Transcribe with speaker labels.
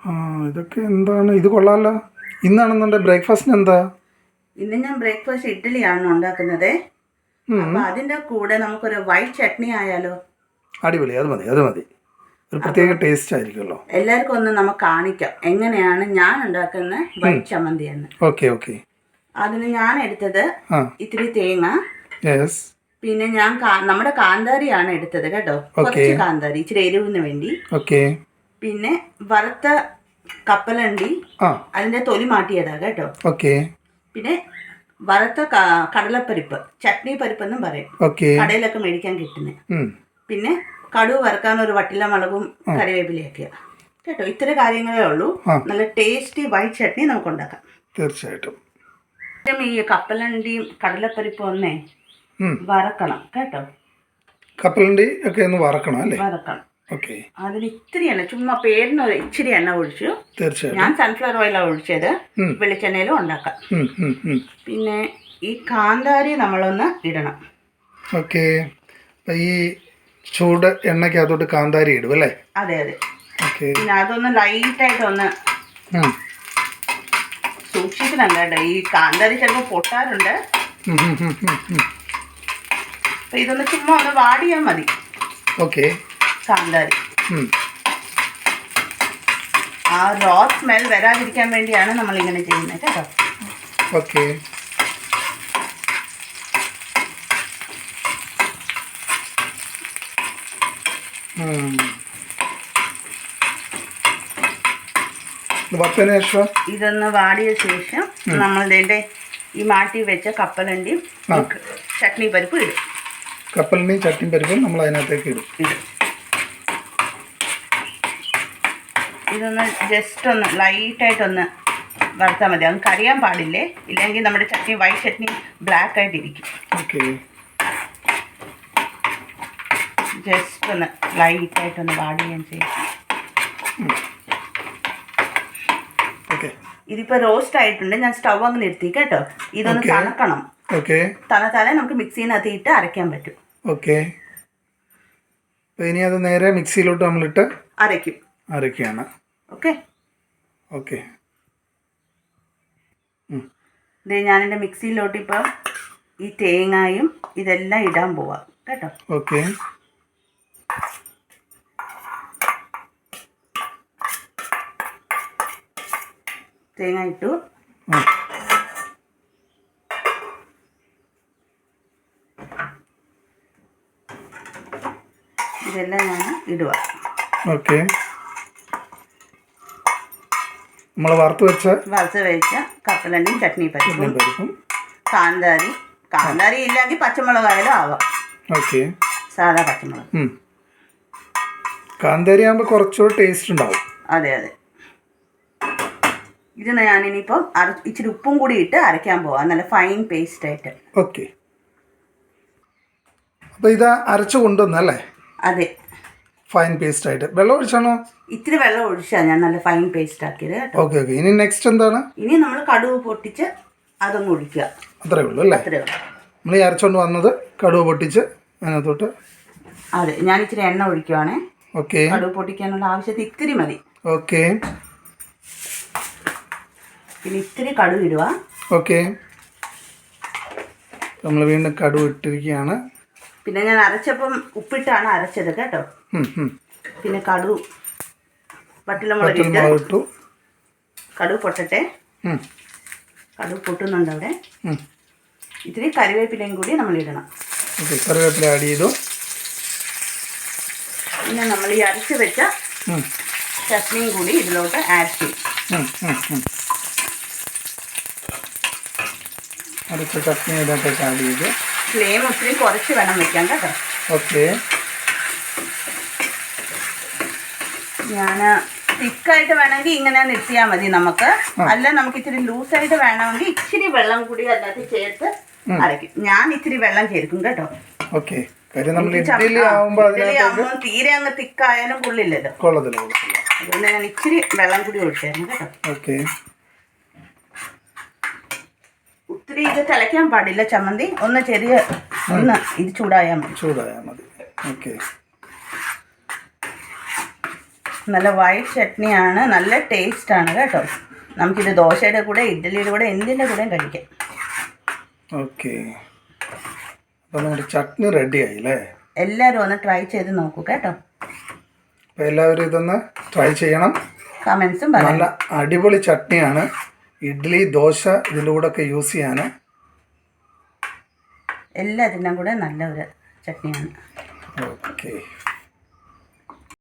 Speaker 1: ആ ഇതൊക്കെ എന്താണ്? ഇത് കൊള്ളാമല്ലോ. ഇന്നാണെന്നുണ്ടെങ്കിൽ ബ്രേക്ക്ഫാസ്റ്റിന് എന്താ?
Speaker 2: ഇന്ന് ഞാൻ ബ്രേക്ക്ഫാസ്റ്റ് ഇഡ്ഡലിയാണ് ഉണ്ടാക്കുന്നത്. അപ്പൊ അതിന്റെ കൂടെ നമുക്കൊരു വൈറ്റ് ചട്നി ആയാലോ?
Speaker 1: അടിപൊളി, അത് മതി, അത് മതി. ഒരു പ്രത്യേക ടേസ്റ്റ് ആയിരിക്കുമല്ലോ.
Speaker 2: എല്ലാവർക്കും ഒന്ന് നമുക്ക് കാണിക്കാം എങ്ങനെയാണ് ഞാൻ ഉണ്ടാക്കുന്ന വൈറ്റ് ചമ്മന്തി എന്ന്.
Speaker 1: Okay okay.
Speaker 2: അതിന് ഞാൻ എടുത്തത് ഇത്തിരി തേങ്ങ, പിന്നെ ഞാൻ നമ്മുടെ കാന്താരിയാണ് എടുത്തത് കേട്ടോ. കുറച്ച് കാന്താരി, ഇച്ചിരി എരിവിന് വേണ്ടി. പിന്നെ വറുത്ത കപ്പലണ്ടി, അതിന്റെ തൊലി മാറ്റിയതാ കേട്ടോ. പിന്നെ വറുത്ത കടലപ്പരിപ്പ്, ചട്നി പരിപ്പ് എന്നും പറയും, കടയിലൊക്കെ മേടിക്കാൻ കിട്ടുന്നത്. പിന്നെ കടുക് വറുക്കാൻ ഒരു വട്ടില മുളകും കറിവേപ്പിലയൊക്കെയാ കേട്ടോ. ഇത്ര കാര്യങ്ങളേ ഉള്ളൂ. നല്ല ടേസ്റ്റി വൈറ്റ് ചട്നി നമുക്ക് ഉണ്ടാക്കാം.
Speaker 1: തീർച്ചയായിട്ടും.
Speaker 2: ഈ കപ്പലണ്ടിയും കടലപ്പരിപ്പും ഒന്നേ വറക്കണം കേട്ടോ.
Speaker 1: കപ്പലണ്ടി ഒക്കെ ഒന്ന് വറക്കണം അല്ലേ?
Speaker 2: വറക്കണം. അതിന് ഇത്തിരി എണ്ണ, ചുമ്മാ പേരിന് ഇച്ചിരി എണ്ണ ഒഴിച്ചു. ഞാൻ സൺഫ്ലവർ ഓയിലാണ് ഒഴിച്ചത്. വെളിച്ചെണ്ണയിലും ഉണ്ടാക്കാം. പിന്നെ ഈ കാന്താരി നമ്മളൊന്ന് ഇടണം.
Speaker 1: ഓക്കെ. ഈ ചൂട് എണ്ണയ്ക്കകത്തോട്ട് കാന്താരി ഇടും അല്ലേ?
Speaker 2: അതെ അതെ. പിന്നെ അതൊന്ന് ലൈറ്റായിട്ടൊന്ന് സൂക്ഷിക്കുന്നുണ്ട് കേട്ടോ. ഈ കാന്താരി ചിലപ്പോൾ പൊട്ടാറുണ്ട്. അപ്പൊ ഇതൊന്ന് ചുമ്മാ ഒന്ന് വാടിയാൽ മതി. കാന്താരി ആ റോ സ്മെൽ വരാതിരിക്കാൻ വേണ്ടിയാണ് നമ്മൾ ഇങ്ങനെ ചെയ്യുന്നത് കേട്ടോ. ഇതൊന്ന് വാടിയ ശേഷം നമ്മളുടെ ഈ മാറ്റി വെച്ച കപ്പലണ്ടിയും ചട്നി പരിപ്പ് ഇടും.
Speaker 1: കപ്പലണ്ടിയും ചട്നി പരിപ്പും നമ്മൾ അതിനകത്തേക്ക് ഇടും.
Speaker 2: ഇതൊന്ന് ജസ്റ്റ് ഒന്ന് ലൈറ്റായിട്ടൊന്ന് വറുത്താൽ മതി. അത് കരിയാൻ പാടില്ലേ, ഇല്ലെങ്കിൽ നമ്മുടെ ചട്നി വൈറ്റ് ചട്നി ബ്ലാക്ക് ആയിട്ടിരിക്കും. ജസ്റ്റ് ഒന്ന് ലൈറ്റായിട്ടൊന്ന് വാടുകയും ചെയ്യും. ഇതിപ്പോൾ റോസ്റ്റ് ആയിട്ടുണ്ട്. ഞാൻ സ്റ്റവ് അങ്ങ് നിർത്തി കേട്ടോ. ഇതൊന്ന് തണുക്കണം. തണുത്താലേ നമുക്ക് മിക്സിനകത്ത് ഇട്ട് അരയ്ക്കാൻ പറ്റും.
Speaker 1: ഇനി അത് നേരെ മിക്സിയിലോട്ട് നമ്മളിട്ട് അരയ്ക്കുകയാണ്.
Speaker 2: ഞാനെൻ്റെ മിക്സിയിലോട്ട് ഇപ്പം ഈ തേങ്ങയും ഇതെല്ലാം ഇടാൻ പോവാം കേട്ടോ. തേങ്ങ ഇട്ടു. ഇതെല്ലാം ഞാൻ ഇടുക.
Speaker 1: നമ്മൾ വറുത്ത് വെച്ച
Speaker 2: കപ്പലണ്ടിയും ചട്നി പരിപ്പും കാന്താരി ഇല്ലെങ്കിൽ പച്ചമുളകായാലും ആവാം. സാധാ പച്ചമുളക്.
Speaker 1: കാന്താരി ആകുമ്പോൾ കുറച്ചുകൂടെ ടേസ്റ്റ് ഉണ്ടാവും.
Speaker 2: അതെ അതെ. ഇത് ഞാനിനിയിപ്പം ഇച്ചിരി ഉപ്പും കൂടി ഇട്ട് അരയ്ക്കാൻ പോവാം, നല്ല ഫൈൻ പേസ്റ്റ് ആയിട്ട്.
Speaker 1: അപ്പോൾ ഇത് അരച്ചു കൊണ്ടുവന്നല്ലേ?
Speaker 2: അതെ,
Speaker 1: ഫൈൻ പേസ്റ്റ് ആയിട്ട്. വെള്ളം ഒഴിച്ചാണോ?
Speaker 2: ഇത്തിരി വെള്ളം ഒഴിച്ചാൽ ഞാൻ നല്ല ഫൈൻ പേസ്റ്റ് ആക്കിയത് കേട്ടോ.
Speaker 1: ഇനി നെക്സ്റ്റ് എന്താണ്?
Speaker 2: ഇനി നമ്മൾ കടുക് പൊട്ടിച്ച് അതൊന്ന് ഒഴിക്കുക.
Speaker 1: അത്രേ ഉള്ളൂ അല്ലേ?
Speaker 2: അത്രേ ഉള്ളൂ.
Speaker 1: നമ്മൾ ഈ അരച്ചുകൊണ്ട് വന്നത് കടുക് പൊട്ടിച്ച് അതിനകത്തോട്ട്.
Speaker 2: അതെ, ഞാൻ ഇച്ചിരി എണ്ണ ഒഴിക്കുവാണേ. കടുക് പൊട്ടിക്കാനുള്ള ആവശ്യത്തിൽ ഇത്തിരി മതി. പിന്നെ ഇത്തിരി കടുക് ഇടുക.
Speaker 1: നമ്മൾ വീണ്ടും കടുക് ഇട്ടിരിക്കുകയാണ്.
Speaker 2: പിന്നെ ഞാൻ അരച്ചപ്പം ഉപ്പിട്ടാണ് അരച്ചത് കേട്ടോ. പിന്നെ കടുക് വറ്റൽമുളക് ഇട്ടു. കടുക് പൊട്ടട്ടെ. കടുക് പൊട്ടുന്നുണ്ട് അവിടെ. ഇത്തിരി കറിവേപ്പിലയും കൂടി നമ്മൾ ഇടണം.
Speaker 1: കറിവേപ്പില ആഡ് ചെയ്തു.
Speaker 2: പിന്നെ നമ്മൾ ഈ അരച്ച് വെച്ച ചട്നിയും കൂടി ഇതിലോട്ട് ആഡ് ചെയ്യും.
Speaker 1: അരച്ച ചട്നി ഇതിനകത്തേക്ക് ആഡ് ചെയ്ത്.
Speaker 2: ഫ്ലെയിം ഒത്തിരി കുറച്ച് വേണം വെക്കാൻ കേട്ടോ. ഞാൻ തിക്കായിട്ട് വേണമെങ്കിൽ ഇങ്ങനെ നിർത്തിയാൽ മതി നമുക്ക്. അല്ല നമുക്ക് ഇച്ചിരി ലൂസായിട്ട് വേണമെങ്കിൽ ഇച്ചിരി വെള്ളം കൂടി അതിനകത്ത് ചേർത്ത് അരയ്ക്കും. ഞാൻ ഇച്ചിരി വെള്ളം ചേർക്കും കേട്ടോ. തീരെ അങ്ങ് തിക്കായാലും കൊള്ളില്ലല്ലോ. അതുകൊണ്ട് ഞാൻ ഇച്ചിരി വെള്ളം കൂടി ഒഴിച്ചായിരുന്നു കേട്ടോ. ഒത്തിരി ഇത് തിളയ്ക്കാൻ പാടില്ല ചമ്മന്തി. ഒന്ന് ചെറിയ ഇത് ചൂടായാൽ മതി. നല്ല വൈറ്റ് ചട്നിയാണ്, നല്ല ടേസ്റ്റാണ് കേട്ടോ. നമുക്കിത് ദോശയുടെ കൂടെ, ഇഡ്ഡലിയുടെ കൂടെ, എന്തിൻ്റെ കൂടെയും കഴിക്കാം.
Speaker 1: ഓക്കെ, അപ്പോൾ നമ്മുടെ ചട്നി റെഡി ആയില്ലേ?
Speaker 2: എല്ലാവരും ഒന്ന് ട്രൈ ചെയ്ത് നോക്കൂ കേട്ടോ.
Speaker 1: അപ്പോൾ എല്ലാവരും ഇതൊന്ന് ട്രൈ ചെയ്യണം.
Speaker 2: കമൻസും
Speaker 1: നല്ല അടിപൊളി ചട്നിയാണ്. ഇഡ്ഡലി, ദോശ ഇതിൻ്റെ കൂടെ ഒക്കെ യൂസ് ചെയ്യാൻ
Speaker 2: എല്ലാത്തിനും കൂടെ നല്ലൊരു ചട്നിയാണ്.
Speaker 1: ഓക്കെ.